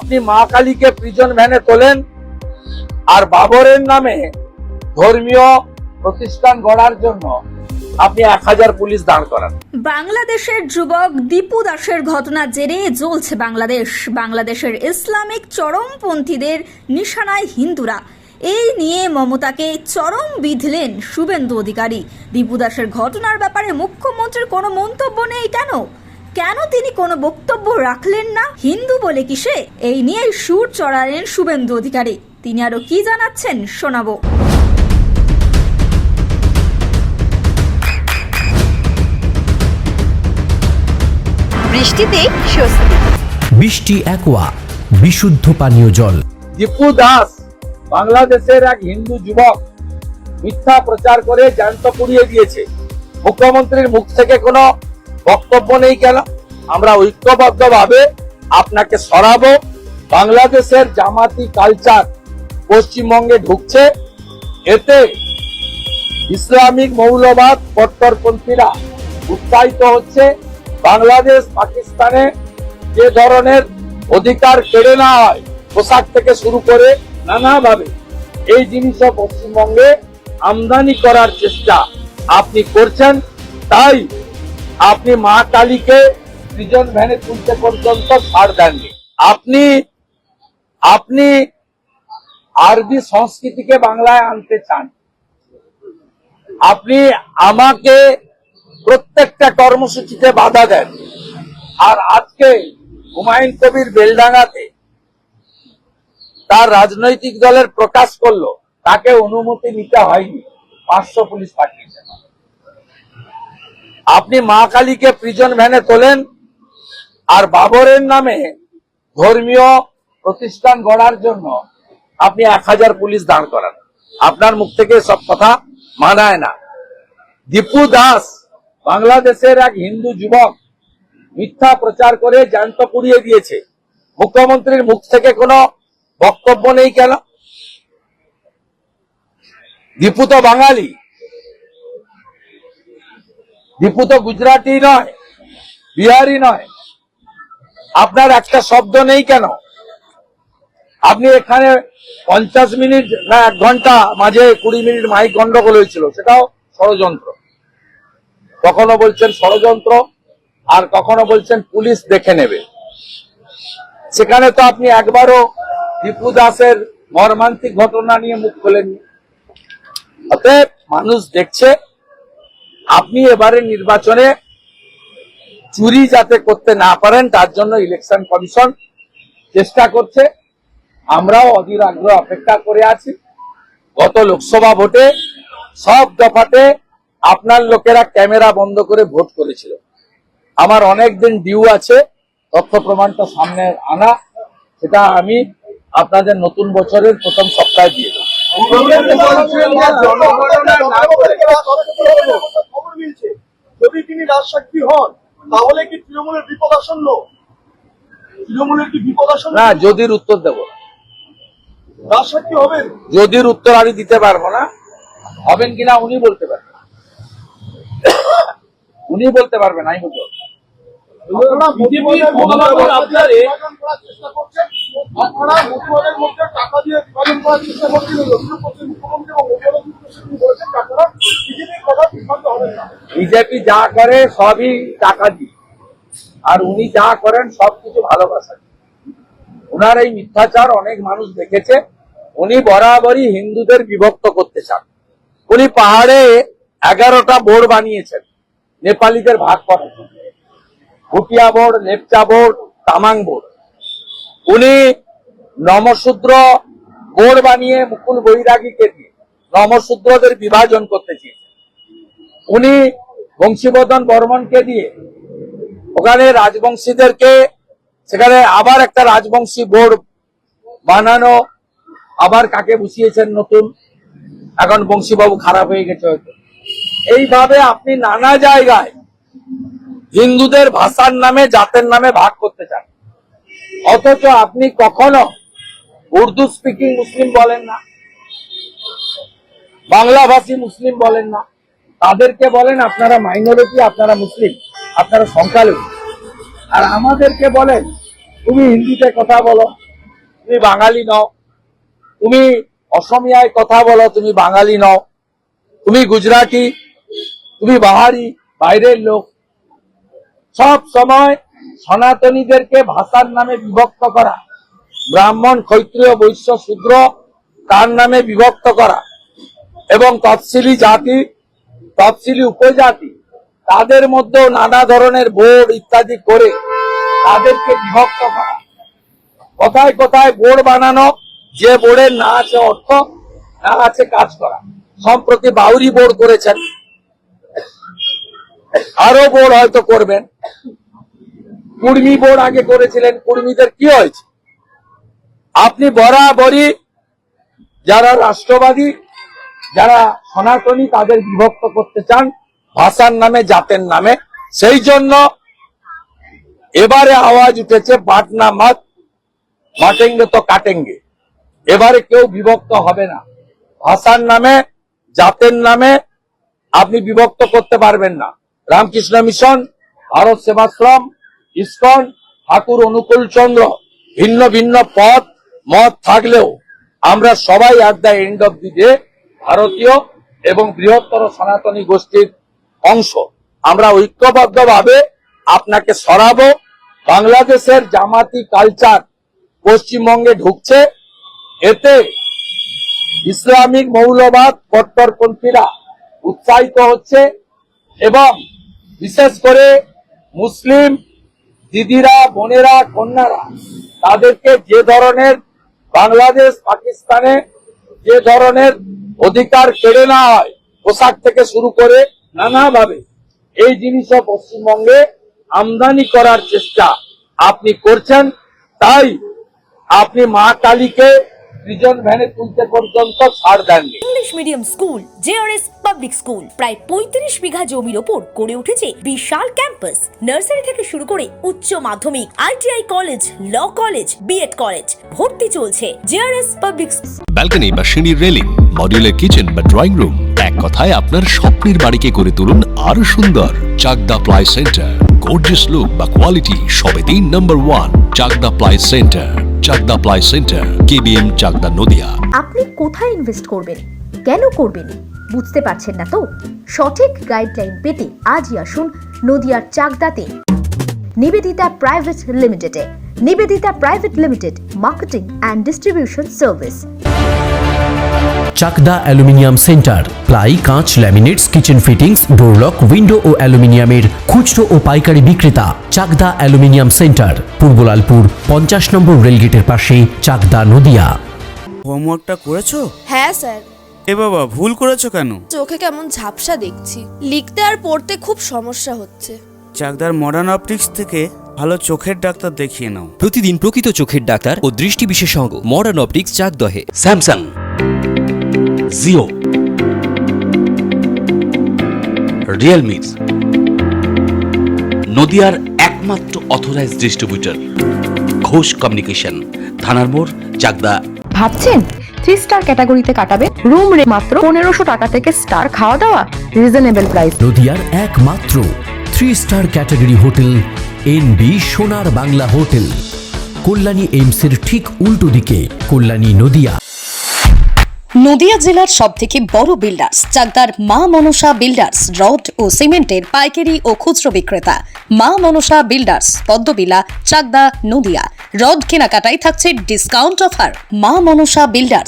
আপনি মা কালীকে প্রিজন ভ্যানে তোলেন আর বাবরের নামে ধর্মীয় প্রতিষ্ঠান গড়ার জন্য আপনি 1000 পুলিশ দাঁড় করান। বাংলাদেশের যুবক দীপু দাসের ঘটনার জেরে জ্বলছে বাংলাদেশ। বাংলাদেশের ইসলামিক চরমপন্থীদের নিশানায় হিন্দুরা। এই নিয়ে মমতাকে চরম বিঁধলেন শুভেন্দু অধিকারী। দীপু দাসের ঘটনার ব্যাপারে মুখ্যমন্ত্রীর কোনো মন্তব্য নেই কেন? কেন তিনি কোনো বক্তব্য রাখলেন না? হিন্দু বলে কিসে? এই নিয়ে সুর চড়ালেন শুভেন্দু অধিকারী। তিনি আরো কি জানাচ্ছেন শোনাবো। বৃষ্টিতে স্বস্তি। বৃষ্টি অ্যাকোয়া বিশুদ্ধ পানীয় জল। দীপু দাস বাংলাদেশের এক হিন্দু যুবক মিথ্যা প্রচার করে জ্যান্ত পুড়িয়ে দিয়েছে। মুখ্যমন্ত্রীর মুখ থেকে কোনো বক্তব্য নেই কেন? আমরা ঐক্যবদ্ধভাবে আপনাকে সরাবো। বাংলাদেশের জামাতি কালচার পশ্চিমবঙ্গে ঢুকছে, এতে ইসলামিক মৌলবাদ কট্টরপন্থীরা উৎসাহিত হচ্ছে। বাংলাদেশ পাকিস্তানে যে ধরনের অধিকার কেড়ে নেওয়া হয় পোশাক থেকে শুরু করে নানাভাবে, এই জিনিসও পশ্চিমবঙ্গে আমদানি করার চেষ্টা আপনি করছেন। তাই আপনি মা কালীকে প্রিজন ভ্যানে তুলতে পর্যন্ত ছাড় দেননি। আপনি আরবি সংস্কৃতিকে বাংলায় আনতে চান। আপনি আমাকে প্রত্যেকটা কর্মসূচিতে বাধা দেন। আর আজকে হুমায়ুন কবির বেলডাঙ্গাতে তার রাজনৈতিক দলের প্রকাশ করলো, তাকে অনুমতি নিতে হয়নি, 500 পুলিশ পাঠিয়েছেন। আপনি মা কালীকে প্রিজন ভ্যানে তোলেন আর বাবরের নামে ধর্মীয় প্রতিষ্ঠান গড়ার জন্য আপনি 1000 পুলিশ দাঁড় করান। আপনার মুখ থেকে সব কথা মানায় না। দীপু দাস বাংলাদেশের এক হিন্দু যুবক মিথ্যা প্রচার করে জ্যান্ত পুড়িয়ে দিয়েছে। মুখ্যমন্ত্রীর মুখ থেকে কোনো বক্তব্য নেই কেন? দীপু তো বাঙালি, দীপু তো গুজরাটি নয়, বিহারি নয়। আপনার একটা শব্দ নেই কেন? আপনি এখানে 50 মিনিট না 1 ঘন্টা মাঝে 20 মিনিট মাইক গন্ডগোল হয়েছিল, সেটাও ষড়যন্ত্র। কখনো বলছেন ষড়যন্ত্র আর কখনো বলছেন পুলিশ দেখে নেবে। সেখানে তো আপনি একবারও দীপু দাসের মর্মান্তিক ঘটনা নিয়ে মুখ খোলেননি। অতএব মানুষ দেখছে আপনি এবারে নির্বাচনে চুরি যাতে করতে না পারেন তার জন্য ইলেকশন কমিশন চেষ্টা করছে। আমরাও অধীর আগ্রহ অপেক্ষা করে আছি। গত লোকসভা ভোটে সব দফাতে আপনার লোকেরা ক্যামেরা বন্ধ করে ভোট করেছিল। আমার অনেক দিন ডিউ আছে, তথ্য প্রমাণটা সামনে আনা, সেটা আমি আপনাদের নতুন বছরের প্রথম সপ্তাহে দিয়ে দেব। যদি তিনি রাজসাক্ষী হন তাহলে কি তৃণমূলের বিপদ আসন্ন? তৃণমূলের কি বিপদ আসন্ন? না, যদির উত্তর দেব না। রাজসাক্ষী হবেন? যদির উত্তর আমি দিতে পারবো না। হবেন কিনা উনি বলতে পারবেন, উনি বলতে পারবেন, আমি বলতে পারবো। আপনারা চেষ্টা করছেন, আপনারা মুখ্যমন্ত্রীর মধ্যে টাকা দিয়ে বিভাজন করার চেষ্টা করছেন। মুখ্যমন্ত্রী এবং মুখ্যমন্ত্রী বলেছেন আপনারা বিজেপির কথা বিভ্রান্ত হবেন না। বিজেপি যা করে সবই টাকা দিয়ে, আর উনি যা করেন সবকিছু ভালোবাসেন। উনার এই মিথ্যাচার অনেক মানুষ দেখেছে। উনি বরাবরই হিন্দুদের বিভক্ত করতে চান। উনি পাহাড়ে 11টা বোর্ড বানিয়েছেন নেপালিদের ভাগ করার জন্য, Bhutia board, Lepcha board, Tamang board. উনি নমশূদ্র বোর্ড বানিয়ে মুকুল বৈরাগীকে দিয়ে নমশূদ্রদের বিভাজন করতে চেয়েছেন। উনি বংশীবর্ধন বর্মনকে দিয়ে ওখানে রাজবংশীদেরকে, সেখানে আবার একটা রাজবংশী বোর্ড বানানো, আবার কাকে বসিয়েছেন নতুন, এখন বংশীবাবু খারাপ হয়ে গেছে হয়তো। এইভাবে আপনি নানা জায়গায় হিন্দুদের ভাষার নামে, জাতের নামে ভাগ করতে চান। অথচ আপনি কখনো উর্দু স্পিকিং মুসলিম বলেন না, বাংলাভাষী মুসলিম বলেন না। তাদেরকে বলেন আপনারা মাইনরিটি, আপনারা মুসলিম, আপনারা সংখ্যালঘু। আর আমাদেরকে বলেন তুমি হিন্দিতে কথা বলো, তুমি বাঙালি নও, তুমি অসমিয়ায় কথা বলো, তুমি বাঙালি নও, তুমি গুজরাটি, তুমি বাহারি, বাইরের লোক। সব সময় সনাতনীদেরকে ভাষার নামে বিভক্ত করা, ব্রাহ্মণ, ক্ষত্রিয়, বৈশ্য, শূদ্র তার নামে বিভক্ত করা, এবং তফসিলি জাতি, তফসিলি উপজাতি তাদের মধ্যেও নানা ধরনের বোর্ড ইত্যাদি করে তাদেরকে বিভক্ত করা। কোথায় কোথায় বোর্ড বানানো, যে বোর্ডের না আছে অর্থ, না আছে কাজ করা। সম্প্রতি বাউরি বোর্ড করেছেন, আরো বোর্ড হয়তো করবেন। কুর্মী বোর্ড আগে করেছিলেন, কুর্মীদের কি হয়েছে? আপনি বরাবরই যারা রাষ্ট্রবাদী, যারা সনাতনী তাদের বিভক্ত করতে চান ভাষার নামে, জাতের নামে। সেই জন্য এবারে আওয়াজ উঠেছে বাটনা মত, বাটেঙ্গে তো কাটেঙ্গে। এবারে কেউ বিভক্ত হবে না, ভাষার নামে, জাতের নামে আপনি বিভক্ত করতে পারবেন না। রামকৃষ্ণ মিশন, ভারত সেবাশ্রম, ইসকন, ঠাকুর অনুকূল চন্দ্র, ভিন্ন ভিন্ন পথ মত থাকলেও আমরা সবাই at the end of the day ভারতীয় এবং বৃহত্তর সনাতনী গোষ্ঠীর অংশ। আমরা ঐক্যবদ্ধভাবে আপনাকে সরাবো। বাংলাদেশের জামাতি কালচার পশ্চিমবঙ্গে ঢুকছে, এতে ইসলামিক মৌলবাদ কট্টরপন্থীরা উৎসাহিত হচ্ছে এবং বিশেষ করে মুসলিম দিদিরা, বোনেরা, কন্যারা তাদেরকে যে ধরনের বাংলাদেশ পাকিস্তানে যে ধরনের অধিকার কেড়ে নেওয়া হয়, পোশাক থেকে শুরু করে নানাভাবে, এই জিনিসও পশ্চিমবঙ্গে আমদানি করার চেষ্টা আপনি করছেন। তাই আপনি মা কালীকে প্রিজন ভ্যানে তুলতে পর্যন্ত ছাড় দেননি। English medium school JRS public school প্রায় 35 বিঘা জমির ওপর গড়ে উঠেছে বিশাল ক্যাম্পাস। নার্সারি থেকে শুরু করে উচ্চ মাধ্যমিক, ITI college, law college, BEd college ভর্তি চলছে জেআরএস পাবলিক। ব্যালকনি বা সিঁড়ির রেলিং, মডিউলার কিচেন বা ড্রয়িং রুম, এক কথায় আপনার স্বপ্নের বাড়িকে করে তুলুন আরো সুন্দর। Chakdah ply centre, gorgeous look বা কোয়ালিটি সবে 3 number 1 Chakdah ply centre. Chakdah ply centre, KBM, Chakdah, Nadia. আপনি কোথায় ইনভেস্ট করবেন, কেন করবেন, বুঝতে পারছেন না তো? সঠিক গাইডলাইন পেতে আজই আসুন নদিয়ার চাকদাতে নিবেদিতা প্রাইভেট লিমিটেডে। Nivedita private limited, marketing and distribution service. Chakdah aluminium centre, ply, কাঁচ, laminates, kitchen fittings, door lock, window ও অ্যালুমিনিয়ামের খুচরো ও পাইকারি বিক্রেতা। চাকদা অ্যালুমিনিয়াম সেন্টার, পূর্বলালপুর 50 নম্বর রেলগেটের পাশে, চাকদা, নদিয়া। হোমওয়ার্কটা করেছো? হ্যাঁ স্যার। এ বাবা, ভুল করেছো কেন? চোখে কেমন ঝাপসা দেখছি, লিখতে আর পড়তে খুব সমস্যা হচ্ছে। চাকদার মডার্ন অপটিক্স থেকে ভালো চোখের ডাক্তার দেখিয়ে নাও। প্রতিদিন প্রকৃত চোখের ডাক্তার ও দৃষ্টি বিশেষজ্ঞ মডার্ন অপটিক্স, চাকদহে। স্যামসাং, জিও, রিয়েলমি, নদিয়ার একমাত্র অথরাইজড ডিস্ট্রিবিউটর ঘোষ কমিউনিকেশন, থানার মোড়, চাকদা। ভাবছেন 3 স্টার ক্যাটাগরিতে কাটাবে? রুম রে মাত্র 1500 টাকা থেকে স্টার, খাওয়া দাওয়া রিজনেবল প্রাইস। নদিয়ার একমাত্র 3 স্টার ক্যাটাগরি হোটেল এনবি সোনার বাংলা হোটেল, কল্যাণী এইমসের ঠিক উল্টো দিকে, কল্যাণী, নদিয়া। নদিয়া জেলার সবথেকে বড় বিল্ডার্স চাকদার মা মনসা বিল্ডার্স, রড ও সিমেন্টের পাইকারি ও খুচরো বিক্রেতা। মা মনসা বিল্ডার্স, পদ্মবিলা, চাকদা, নদিয়া। রড কেনাকাটায় থাকছে ডিসকাউন্ট অফার। মা মনসা বিল্ডার্স,